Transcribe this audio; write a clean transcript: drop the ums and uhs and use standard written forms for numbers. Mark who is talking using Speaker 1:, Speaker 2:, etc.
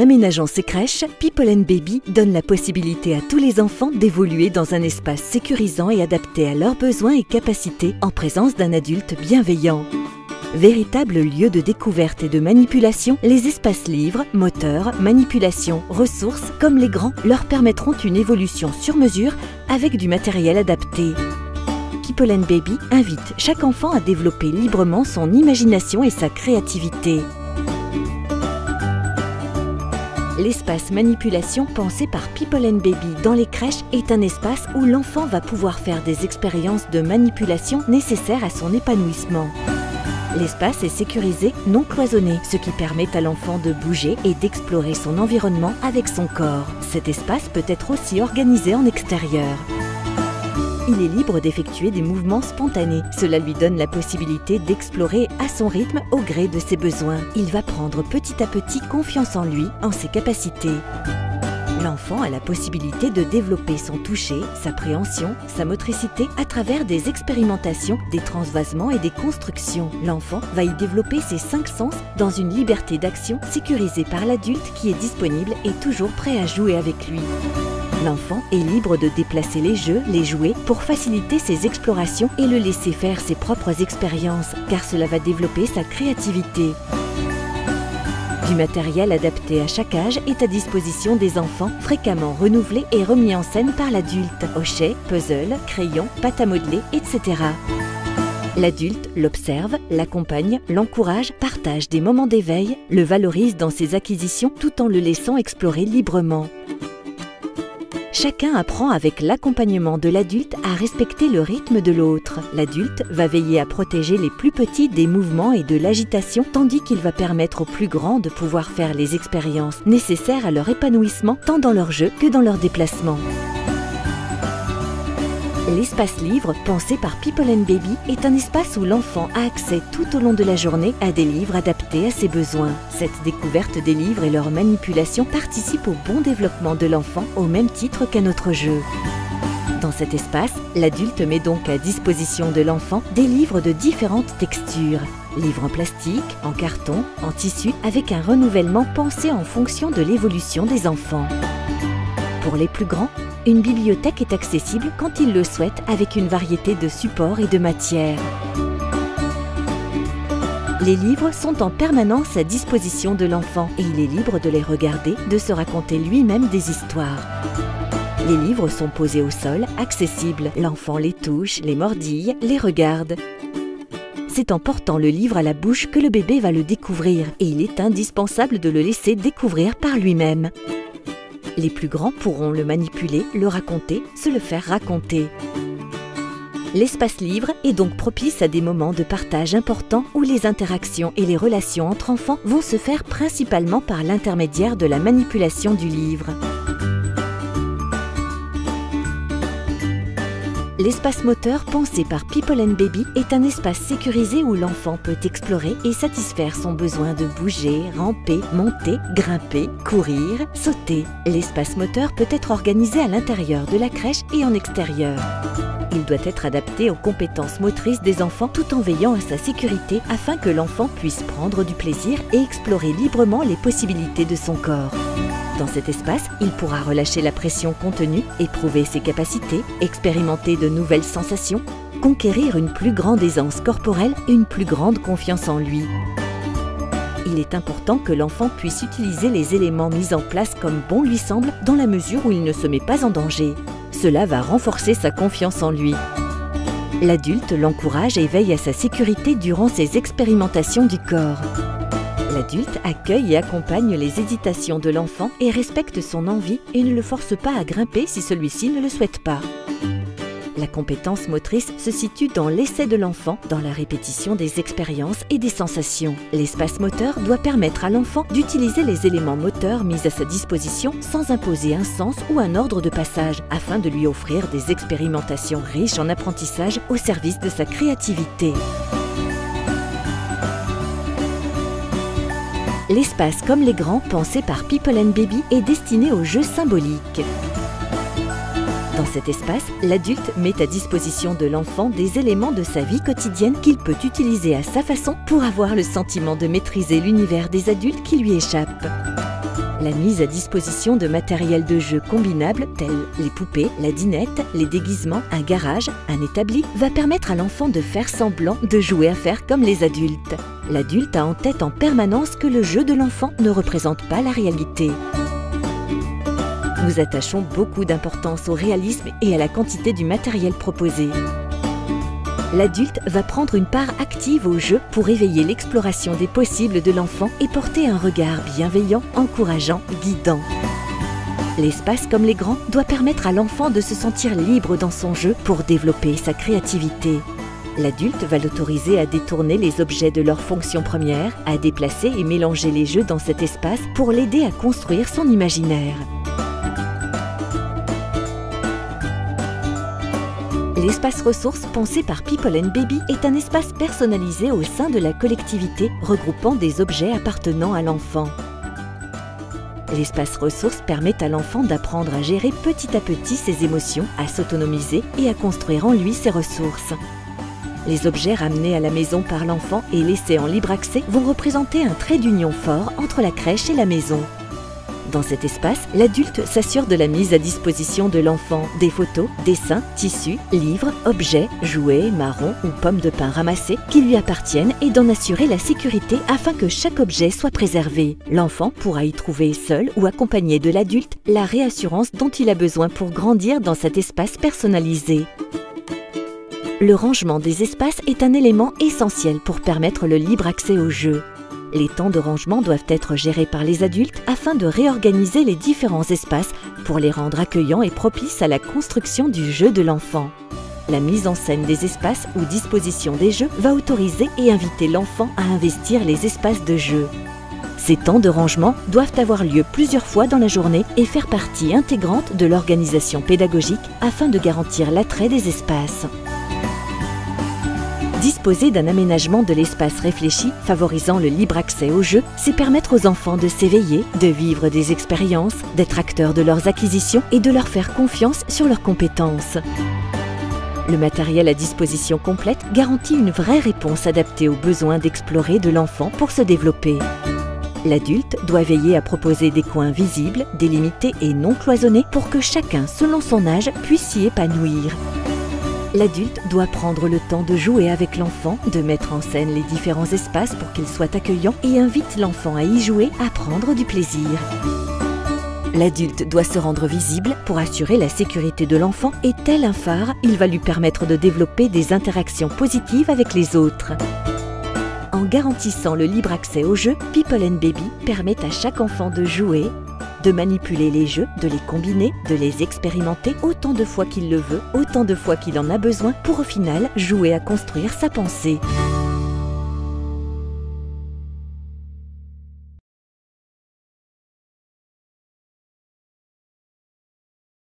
Speaker 1: aménageant ses crèches, People & Baby donne la possibilité à tous les enfants d'évoluer dans un espace sécurisant et adapté à leurs besoins et capacités en présence d'un adulte bienveillant. Véritable lieu de découverte et de manipulation, les espaces livres, moteurs, manipulation, ressources, comme les grands, leur permettront une évolution sur mesure avec du matériel adapté. People & Baby invite chaque enfant à développer librement son imagination et sa créativité. L'espace manipulation pensé par People & Baby dans les crèches est un espace où l'enfant va pouvoir faire des expériences de manipulation nécessaires à son épanouissement. L'espace est sécurisé, non cloisonné, ce qui permet à l'enfant de bouger et d'explorer son environnement avec son corps. Cet espace peut être aussi organisé en extérieur. Il est libre d'effectuer des mouvements spontanés. Cela lui donne la possibilité d'explorer à son rythme au gré de ses besoins. Il va prendre petit à petit confiance en lui, en ses capacités. L'enfant a la possibilité de développer son toucher, sa préhension, sa motricité à travers des expérimentations, des transvasements et des constructions. L'enfant va y développer ses 5 sens dans une liberté d'action sécurisée par l'adulte qui est disponible et toujours prêt à jouer avec lui. L'enfant est libre de déplacer les jeux, les jouets pour faciliter ses explorations et le laisser faire ses propres expériences, car cela va développer sa créativité. Du matériel adapté à chaque âge est à disposition des enfants, fréquemment renouvelé et remis en scène par l'adulte. Hochets, puzzles, crayons, pâte à modeler, etc. L'adulte l'observe, l'accompagne, l'encourage, partage des moments d'éveil, le valorise dans ses acquisitions tout en le laissant explorer librement. Chacun apprend avec l'accompagnement de l'adulte à respecter le rythme de l'autre. L'adulte va veiller à protéger les plus petits des mouvements et de l'agitation, tandis qu'il va permettre aux plus grands de pouvoir faire les expériences nécessaires à leur épanouissement, tant dans leur jeu que dans leurs déplacements. L'espace livre, pensé par People & Baby, est un espace où l'enfant a accès tout au long de la journée à des livres adaptés à ses besoins. Cette découverte des livres et leur manipulation participent au bon développement de l'enfant au même titre qu'un autre jeu. Dans cet espace, l'adulte met donc à disposition de l'enfant des livres de différentes textures. Livres en plastique, en carton, en tissu, avec un renouvellement pensé en fonction de l'évolution des enfants. Pour les plus grands, une bibliothèque est accessible quand ils le souhaitent avec une variété de supports et de matières. Les livres sont en permanence à disposition de l'enfant et il est libre de les regarder, de se raconter lui-même des histoires. Les livres sont posés au sol, accessibles. L'enfant les touche, les mordille, les regarde. C'est en portant le livre à la bouche que le bébé va le découvrir et il est indispensable de le laisser découvrir par lui-même. Les plus grands pourront le manipuler, le raconter, se le faire raconter. L'espace livre est donc propice à des moments de partage importants où les interactions et les relations entre enfants vont se faire principalement par l'intermédiaire de la manipulation du livre. L'espace moteur pensé par People & Baby est un espace sécurisé où l'enfant peut explorer et satisfaire son besoin de bouger, ramper, monter, grimper, courir, sauter. L'espace moteur peut être organisé à l'intérieur de la crèche et en extérieur. Il doit être adapté aux compétences motrices des enfants tout en veillant à sa sécurité afin que l'enfant puisse prendre du plaisir et explorer librement les possibilités de son corps. Dans cet espace, il pourra relâcher la pression contenue, éprouver ses capacités, expérimenter de nouvelles sensations, conquérir une plus grande aisance corporelle et une plus grande confiance en lui. Il est important que l'enfant puisse utiliser les éléments mis en place comme bon lui semble dans la mesure où il ne se met pas en danger. Cela va renforcer sa confiance en lui. L'adulte l'encourage et veille à sa sécurité durant ses expérimentations du corps. L'adulte accueille et accompagne les hésitations de l'enfant et respecte son envie et ne le force pas à grimper si celui-ci ne le souhaite pas. La compétence motrice se situe dans l'essai de l'enfant, dans la répétition des expériences et des sensations. L'espace moteur doit permettre à l'enfant d'utiliser les éléments moteurs mis à sa disposition sans imposer un sens ou un ordre de passage, afin de lui offrir des expérimentations riches en apprentissage au service de sa créativité. L'espace comme les grands, pensé par People & Baby, est destiné aux jeux symboliques. Dans cet espace, l'adulte met à disposition de l'enfant des éléments de sa vie quotidienne qu'il peut utiliser à sa façon pour avoir le sentiment de maîtriser l'univers des adultes qui lui échappent. La mise à disposition de matériel de jeu combinable tels les poupées, la dinette, les déguisements, un garage, un établi va permettre à l'enfant de faire semblant de jouer à faire comme les adultes. L'adulte a en tête en permanence que le jeu de l'enfant ne représente pas la réalité. Nous attachons beaucoup d'importance au réalisme et à la quantité du matériel proposé. L'adulte va prendre une part active au jeu pour éveiller l'exploration des possibles de l'enfant et porter un regard bienveillant, encourageant, guidant. L'espace, comme les grands, doit permettre à l'enfant de se sentir libre dans son jeu pour développer sa créativité. L'adulte va l'autoriser à détourner les objets de leur fonction première, à déplacer et mélanger les jeux dans cet espace pour l'aider à construire son imaginaire. L'espace ressources pensé par People & Baby est un espace personnalisé au sein de la collectivité regroupant des objets appartenant à l'enfant. L'espace ressources permet à l'enfant d'apprendre à gérer petit à petit ses émotions, à s'autonomiser et à construire en lui ses ressources. Les objets ramenés à la maison par l'enfant et laissés en libre accès vont représenter un trait d'union fort entre la crèche et la maison. Dans cet espace, l'adulte s'assure de la mise à disposition de l'enfant des photos, dessins, tissus, livres, objets, jouets, marrons ou pommes de pin ramassées qui lui appartiennent et d'en assurer la sécurité afin que chaque objet soit préservé. L'enfant pourra y trouver seul ou accompagné de l'adulte la réassurance dont il a besoin pour grandir dans cet espace personnalisé. Le rangement des espaces est un élément essentiel pour permettre le libre accès au jeu. Les temps de rangement doivent être gérés par les adultes afin de réorganiser les différents espaces pour les rendre accueillants et propices à la construction du jeu de l'enfant. La mise en scène des espaces ou disposition des jeux va autoriser et inviter l'enfant à investir les espaces de jeu. Ces temps de rangement doivent avoir lieu plusieurs fois dans la journée et faire partie intégrante de l'organisation pédagogique afin de garantir l'attrait des espaces. Disposer d'un aménagement de l'espace réfléchi, favorisant le libre accès au jeu, c'est permettre aux enfants de s'éveiller, de vivre des expériences, d'être acteurs de leurs acquisitions et de leur faire confiance sur leurs compétences. Le matériel à disposition complète garantit une vraie réponse adaptée aux besoins d'explorer de l'enfant pour se développer. L'adulte doit veiller à proposer des coins visibles, délimités et non cloisonnés pour que chacun, selon son âge, puisse s'y épanouir. L'adulte doit prendre le temps de jouer avec l'enfant, de mettre en scène les différents espaces pour qu'ils soient accueillants et invite l'enfant à y jouer, à prendre du plaisir. L'adulte doit se rendre visible pour assurer la sécurité de l'enfant et tel un phare, il va lui permettre de développer des interactions positives avec les autres. En garantissant le libre accès aux jeux, People & Baby permet à chaque enfant de jouer, de manipuler les jeux, de les combiner, de les expérimenter autant de fois qu'il le veut, autant de fois qu'il en a besoin pour au final jouer à construire sa pensée.